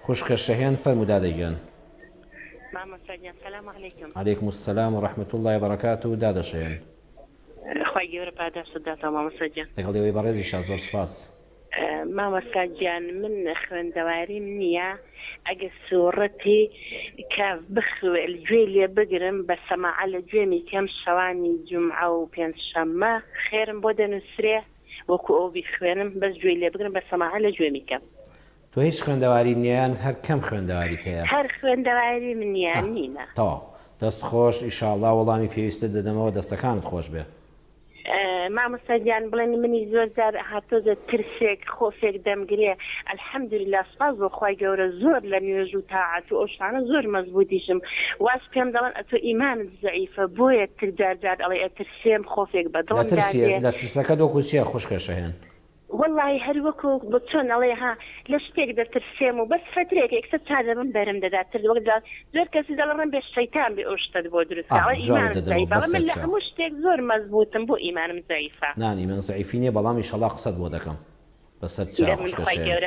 خوشکە شەهێن فەرموو دادەگیان. مامۆستاجان سەلام عەلەیکم. عەلەیکم السەلام وڕەحمەتوڵڵاهی وبەڕەکاتوهو. دادەشەیەن. خوای گەورە پاداشت داتەوە مامۆستاجان. لەگەڵ ئێوەی بەڕێزیشان زۆر سوپاس. مامۆستاجان من خوێندەواریم نییە، ئەگە سوورەتی کە گوێ لێ بگرم بە سەماعە لە گوێمی کەم شەوانی جومعە و پێنجشەممە خێرم بۆ دەنووسرێ وەکو ئەو بیخوێنم بەس گوێ لێ بگرم بە سەماعە لە گوێمی کەم. تۆ هیچ خوێندەواری نییان هەر کەم خوێندەواریت هەیە؟ هەر خوێندەواری من نییە نینە. تەواو دەست خۆش ئیشاڵڵا وەڵامی پێویستە دەدەمەوە دەستەکانت خۆش بێ. مامۆستاجان بڵێنی منی زۆر جار هاتۆزە ترسێک خۆفێک دەمگرێ ئەلحەمدولیلا سپاس بۆ خوای گەورە زۆر لە نوێژ و تاعات و ئەو شتانە زۆر مەزبوطیشم. واز پێم دەڵێن ئەتۆ ئیمانت زەعیفە بۆیە جار جار ئەڵێ ئەترسێم خۆفێک بەدڵم دادێ. لە ترسەکە دۆکو چییە خوشکە شەهێن؟ والله هەر وەکو بۆ چۆن ئەڵێ ها لە شتێک دەترسێم و بەس فترێک یەکسەر چادەبم بەرم دەدات تر وەک زۆر کەسی دەڵێن بێ شەیتان بێ ئەو شتت بۆ دروستە ئەڵێ ئیمانم زەعیفە. من لە هەموو شتێک زۆر مەزبوطم بۆ ئیمانم زەعیفە. نانی من زەعیفی نییە بەڵام ئیشەڵڵا قسەت بۆ دەکەم بەسەر چا خوشکە شەهێن.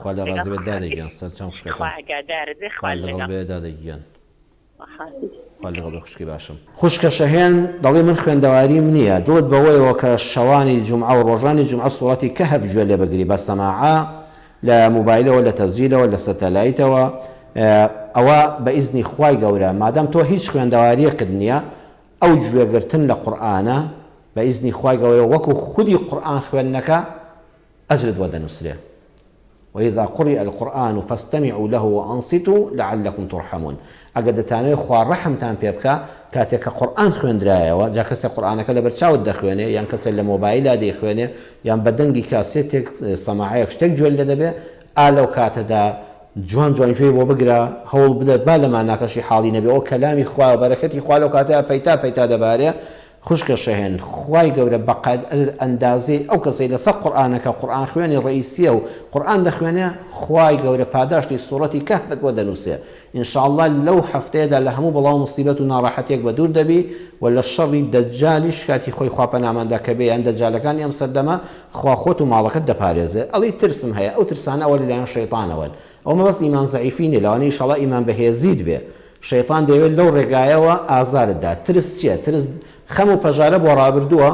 خوا لە ڕازی بێت دادەگیان سەرچەم خوشکەکان لەگەڵ بێ دادەگیان. لەگەڵ خوشکی باشم. خوشکە شەهێن دەڵێ من خوێندەواریم نییە دڵت بەوەیەوە کە شەوانی جومعە و ڕۆژانی جومعە سوڕەتی کەهف گوێ لێ بگری بە سەماعە لە موبایلەوە لە تەزیلەوە لە سەتەلایتەوە ئەوە بە ئیزنی خوای گەورە مادام تۆ هیچ خوێندەواریەکت نییە ئەو گوێگرتن لە قورئانە بە ئیزنی خوای گەورە وەکو خودی قورئان خوێندنەکە ئەجرت بۆ دەنووسرێ. وإذا قرئ القرآن فاستمعوا له وأنصتوا لعلكم ترحمون. ئەگەر دەتانەوێت خوا ڕەحمتان پێ بکە کاتێک کە قورئان خوێندرایەوە جا کەسێ قورئانەکە لە بەرچاوت دەخوێنێ یان کەسێک لە مۆبایللا دەیخوێنێ یان بە دەنگی کاسێتێک سەماعەیەک شتێک گوێ لێ دەبێ لەو کاتەدا جوان جوانگوێی بۆ بگرە هەوڵ بدە با لە ماناکەشی حاڵی نەبێ ئەو کەلامی خوا و بەرەکەتی خوا لەو کاتەیە پەیتا دەبارێ. خوشکە شەهێن خوای گەورە بەقەد ئەندازەی ئەو کەسەی لەسەر قورئانەکە قورئان خوێنی ڕئیسیە و قورئان دەخوێنێ خوای گەورە پاداشتی سوڕەتی کەهفت بۆ دەنووسێ. ئینشاءڵڵا لەو هەفتەیەدا لە هەموو بەڵاو موسیبەت و ناڕەحەتێک بە دوور دەبی و لە شەڕی دەجالیش کاتی خۆی خوا پەناماندا کە بێ یان دەجالەکانی ئەم سەردەما خوا خۆت و ماڵەکەت دەپارێزێ. ئەڵی ترسم هەیە ئەو ترسانە ئەوە لەلایەن شەیتانەوەن. ئەو مەبەست ئیمان زەعیفی نیە لەوانەیە ئینشاءڵڵا ئیمان بەهێزیت بێ. شەیتان دەیەوێت لەو ڕێگایەوە ئازارتدا. ترس چییە؟ ترس خەم و پەژارە بۆ ڕابردووە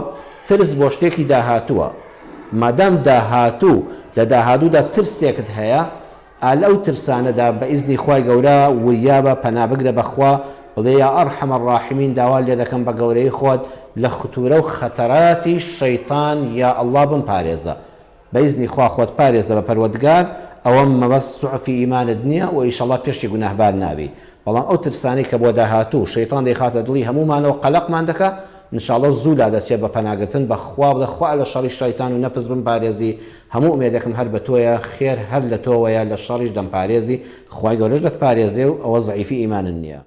ترس بۆ شتێکی داهاتووە. مادام داهاتوو لە داهاتوودا ترسێکت هەیە ئەو ترسانەدا بە ئیزنی خوای گەورە وریا بە پەنابگرە بەخوا بڵێ یا ئەرحەمە الراحیمین داوا لێ دەکەم بە گەورەی خۆت لە ختورە و خەتەراتی شەیتان یا ئەڵڵا بمپارێزە. بە ئیزنی خوا خۆت پارێزە بە پەروەردگار ئەوەم مەبەست سوعفی ئیمانت نییە و ئیشەڵڵا پێشی گوناهبار نابی. بەڵام ئەو ترسانەی کە بۆ داهاتوو شەیتان دەیخاتە دڵی هەمومانەوە قەلەقمان دەکە ئینشاءڵڵا زوو لا دەچێت بە پەناگرتن بە خوا بڵێ خوا لە شەڕی شەیتان و نەفس بمپارێزی هەموو ئومێدەکەم هەر بە تۆیە خێر هەر لە تۆوەیە لە شەڕیش دەمپارێزی خوای گەورەش دەتپارێزێ و ئەوە زەعیفی ئیمانن نییە.